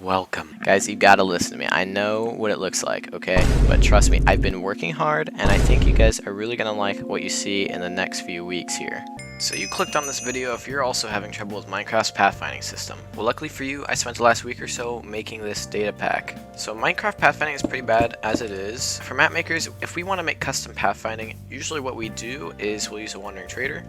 Welcome. Guys, you gotta listen to me. I know what it looks like, okay? But trust me, I've been working hard, and I think you guys are really gonna like what you see in the next few weeks here. So you clicked on this video if you're also having trouble with Minecraft's pathfinding system. Well, luckily for you, I spent the last week or so making this data pack. So Minecraft pathfinding is pretty bad as it is. For map makers, if we want to make custom pathfinding, usually what we do is we'll use a wandering trader.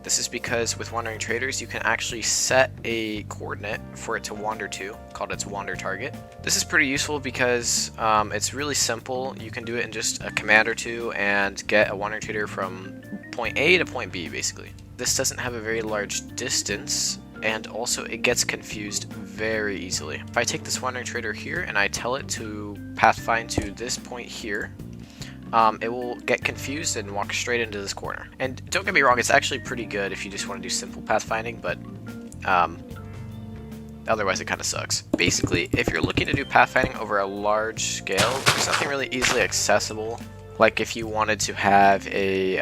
This is because with wandering traders, you can actually set a coordinate for it to wander to, called its wander target. This is pretty useful because it's really simple. You can do it in just a command or two and get a wandering trader from point A to point B, basically. This doesn't have a very large distance, and also it gets confused very easily. If I take this wandering trader here and I tell it to pathfind to this point here, it will get confused and walk straight into this corner. And don't get me wrong, it's actually pretty good if you just want to do simple pathfinding, but otherwise it kind of sucks. Basically, if you're looking to do pathfinding over a large scale, there's something really easily accessible. Like if you wanted to have a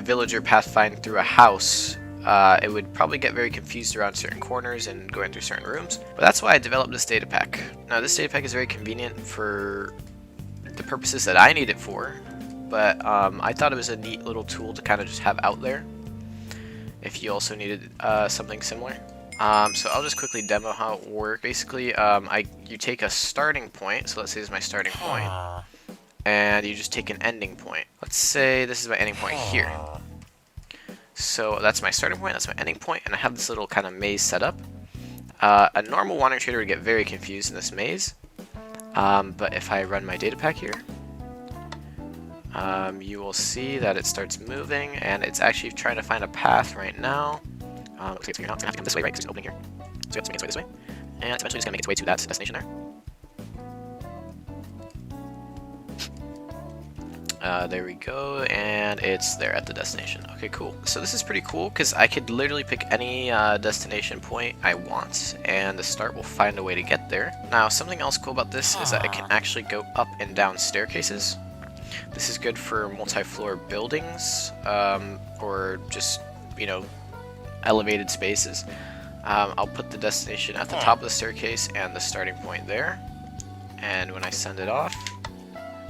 villager pathfind through a house, it would probably get very confused around certain corners and going through certain rooms. But that's why I developed this data pack. Now this data pack is very convenient for the purposes that I need it for, but I thought it was a neat little tool to kind of just have out there if you also needed something similar. So I'll just quickly demo how it works. Basically, you take a starting point, so let's say this is my starting point, and you just take an ending point. Let's say this is my ending point here. So that's my starting point, that's my ending point, and I have this little kind of maze set up. A normal wandering trader would get very confused in this maze. But if I run my data pack here, you will see that it starts moving, and it's actually trying to find a path right now. Looks like it's figuring out it's going to have to come this way, right? Because it's opening here. So it's making its way this way. And it's eventually just going to make its way to that destination there. There we go, and it's there at the destination. Okay, cool. So this is pretty cool because I could literally pick any destination point I want, and the start will find a way to get there. Now, something else cool about this is that it can actually go up and down staircases. This is good for multi-floor buildings, or just, you know, elevated spaces. I'll put the destination at the top of the staircase and the starting point there, and when I send it off,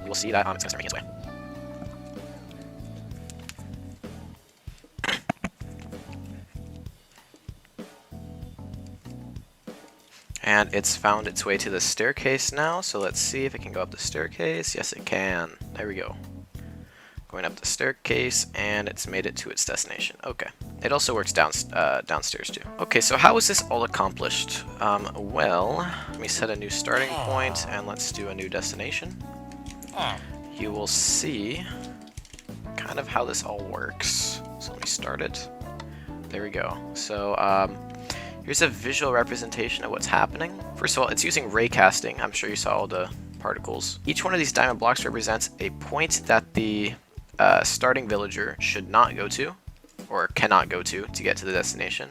you will see that it's going to start making its way. And it's found its way to the staircase now, so let's see if it can go up the staircase. Yes, it can. There we go. Going up the staircase, and it's made it to its destination. Okay. It also works downstairs too. Okay, so how is this all accomplished? Well, let me set a new starting point, and let's do a new destination. You will see kind of how this all works. So let me start it. There we go. So, here's a visual representation of what's happening. First of all, it's using raycasting. I'm sure you saw all the particles. Each one of these diamond blocks represents a point that the starting villager should not go to, or cannot go to get to the destination.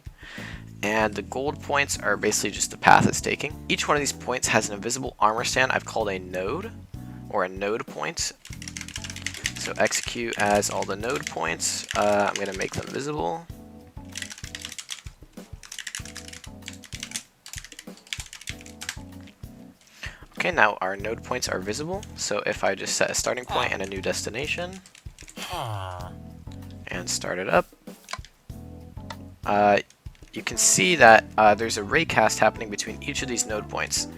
And the gold points are basically just the path it's taking. Each one of these points has an invisible armor stand I've called a node, or a node point. So execute as all the node points. I'm going to make them visible. Okay, now our node points are visible, so if I just set a starting point and a new destination, and start it up, you can see that there's a raycast happening between each of these node points.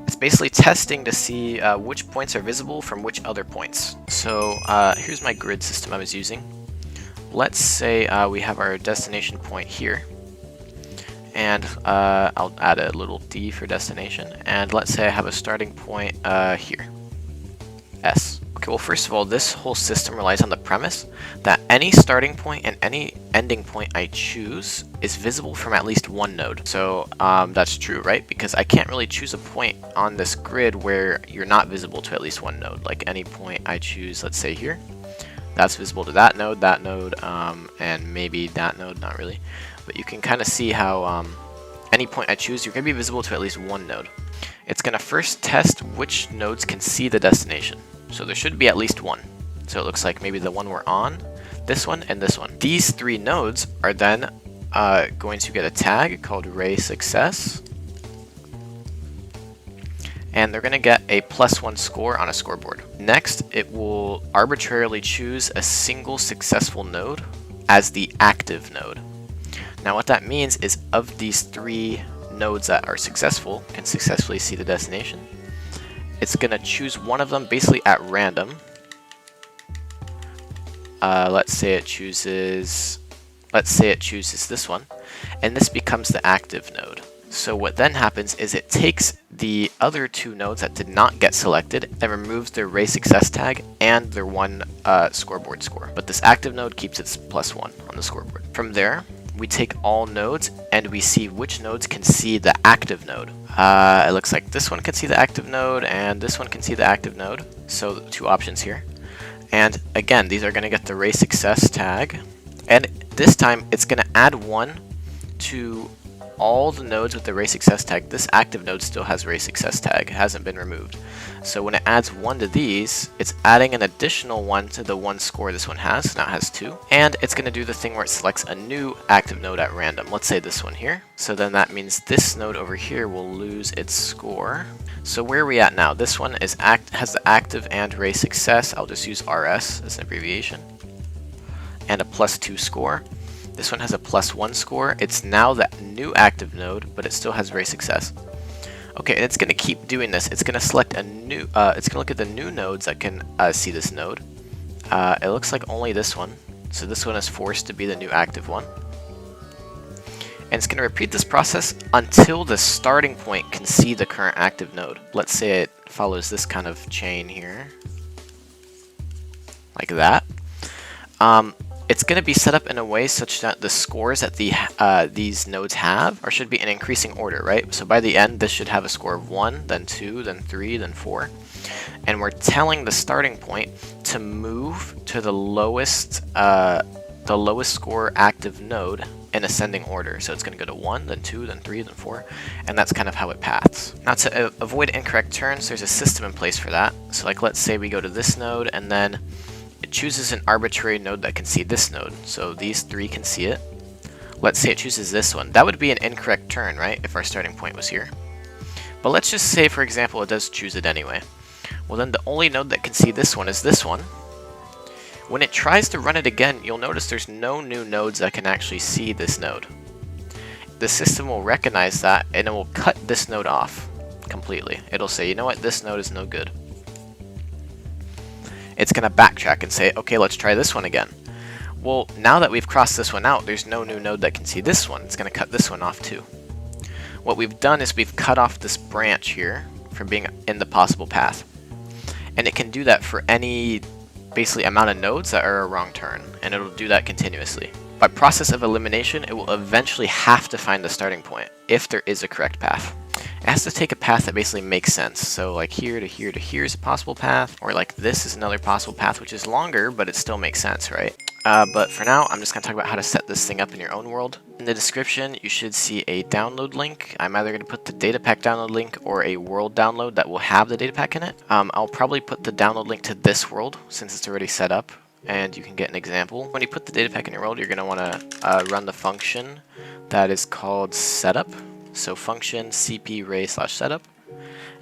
It's basically testing to see which points are visible from which other points. So here's my grid system I was using. Let's say we have our destination point here. And I'll add a little D for destination, and let's say I have a starting point here, S. Okay, well first of all, this whole system relies on the premise that any starting point and any ending point I choose is visible from at least one node. So that's true, right? Because I can't really choose a point on this grid where you're not visible to at least one node. Like any point I choose, let's say here, that's visible to that node, and maybe that node, not really. But you can kind of see how any point I choose, you're going to be visible to at least one node. It's going to first test which nodes can see the destination. So there should be at least one. So it looks like maybe the one we're on, this one, and this one. These three nodes are then going to get a tag called ray success. and they're going to get a +1 score on a scoreboard. Next, it will arbitrarily choose a single successful node as the active node. Now what that means is of these 3 nodes that are successful, can successfully see the destination, it's going to choose one of them basically at random. Let's say it chooses this one, and this becomes the active node. So what then happens is it takes the other 2 nodes that did not get selected and removes their ray success tag and their 1 scoreboard score. But this active node keeps its +1 on the scoreboard. From there, we take all nodes and we see which nodes can see the active node. It looks like this one can see the active node and this one can see the active node. So 2 options here. And again, these are going to get the ray success tag. And this time it's going to add 1 to all the nodes with the ray success tag. This active node still has ray success tag, it hasn't been removed. So when it adds 1 to these, it's adding an additional 1 to the 1 score this one has, now it has 2. And it's going to do the thing where it selects a new active node at random. Let's say this one here. So then that means this node over here will lose its score. So where are we at now? This one is has the active and ray success. I'll just use RS as an abbreviation. And a +2 score. This one has a +1 score. It's now the new active node, but it still has ray success. Okay, and it's going to keep doing this. It's going to select a new, it's going to look at the new nodes that can see this node. It looks like only this one. So this one is forced to be the new active one. And it's going to repeat this process until the starting point can see the current active node. Let's say it follows this kind of chain here. Like that. It's going to be set up in a way such that the scores that these nodes have should be in increasing order, right? So by the end, this should have a score of 1, then 2, then 3, then 4. And we're telling the starting point to move to the lowest score active node in ascending order. So it's going to go to 1, then 2, then 3, then 4, and that's kind of how it paths. Now to avoid incorrect turns, there's a system in place for that. So like let's say we go to this node and then it chooses an arbitrary node that can see this node. So these 3 can see it. Let's say it chooses this one. That would be an incorrect turn, right, if our starting point was here. But let's just say, for example, it does choose it anyway. Well, then the only node that can see this one is this one. When it tries to run it again, you'll notice there's no new nodes that can actually see this node. The system will recognize that, and it will cut this node off completely. It'll say, you know what, this node is no good. It's going to backtrack and say, okay, let's try this one again. Well, now that we've crossed this one out, there's no new node that can see this one. It's going to cut this one off too. What we've done is we've cut off this branch here from being in the possible path. And it can do that for any, basically, amount of nodes that are a wrong turn. And it'll do that continuously. By process of elimination, it will eventually have to find the starting point, if there is a correct path. It has to take a path that basically makes sense. So like here to here to here is a possible path, or like this is another possible path, which is longer, but it still makes sense, right? But for now, I'm just going to talk about how to set this thing up in your own world. In the description, you should see a download link. I'm either going to put the Datapack download link or a world download that will have the Datapack in it. I'll probably put the download link to this world, since it's already set up, and you can get an example. When you put the Datapack in your world, you're going to want to run the function that is called setup. So function cp_ray/setup,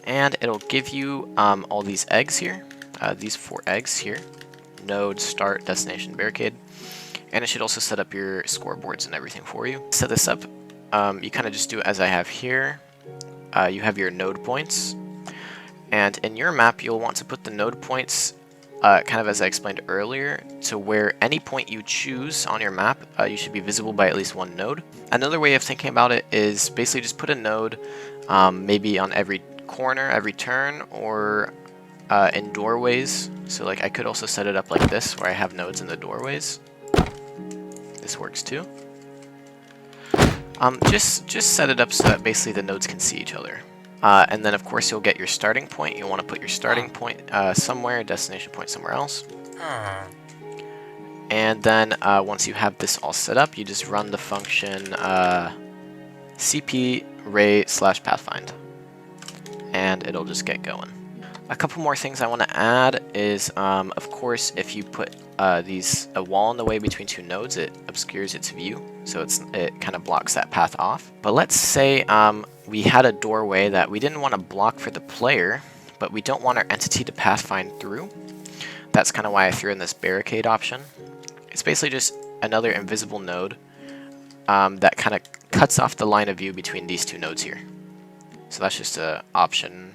and it'll give you all these eggs here, these 4 eggs here, node, start, destination, barricade, and it should also set up your scoreboards and everything for you. Set this up, you kind of just do it as I have here. You have your node points, and in your map you'll want to put the node points kind of as I explained earlier, to where any point you choose on your map, you should be visible by at least 1 node. Another way of thinking about it is basically just put a node maybe on every corner, every turn, or in doorways. So like I could also set it up like this, where I have nodes in the doorways. This works too. Just set it up so that basically the nodes can see each other. And then of course you'll get your starting point. You'll want to put your starting point somewhere, destination point somewhere else. And then once you have this all set up, you just run the function cp_ray/pathfind, and it'll just get going. A couple more things I want to add is, of course, if you put a wall in the way between 2 nodes, it obscures its view, so it kind of blocks that path off. But let's say we had a doorway that we didn't want to block for the player, but we don't want our entity to pathfind through. That's kind of why I threw in this barricade option. It's basically just another invisible node that kind of cuts off the line of view between these two nodes here. So that's just an option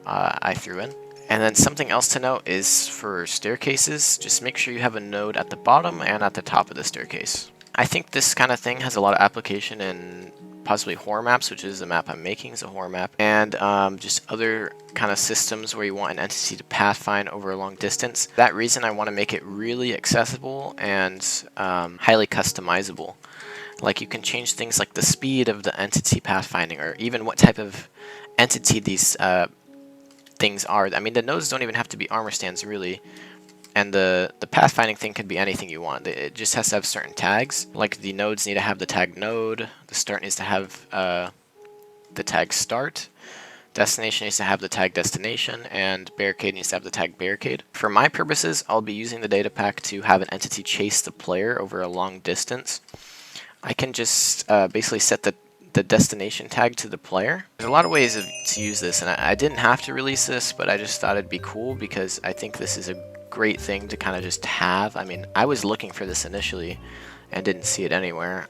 I threw in. And then something else to note is for staircases, just make sure you have a node at the bottom and at the top of the staircase. I think this kind of thing has a lot of application in possibly horror maps, which is the map I'm making is a horror map, and just other kind of systems where you want an entity to pathfind over a long distance. For that reason, I want to make it really accessible and highly customizable. Like you can change things like the speed of the entity pathfinding, or even what type of entity these things are. I mean, the nodes don't even have to be armor stands really, and the pathfinding thing could be anything you want. It just has to have certain tags. Like the nodes need to have the tag node, the start needs to have the tag start, destination needs to have the tag destination, and barricade needs to have the tag barricade. For my purposes, I'll be using the Datapack to have an entity chase the player over a long distance. I can just basically set the destination tag to the player. There's a lot of ways to use this, and I didn't have to release this, but I just thought it'd be cool because I think this is a great thing to kind of just have. I mean, I was looking for this initially and didn't see it anywhere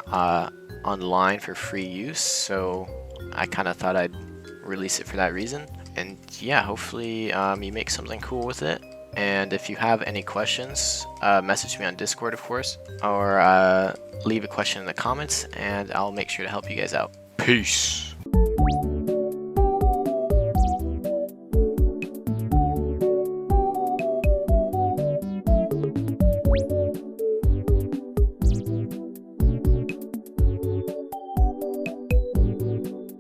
online for free use, so I kind of thought I'd release it for that reason. And yeah, hopefully you make something cool with it. And if you have any questions, message me on Discord, of course, or leave a question in the comments, and I'll make sure to help you guys out. Peace!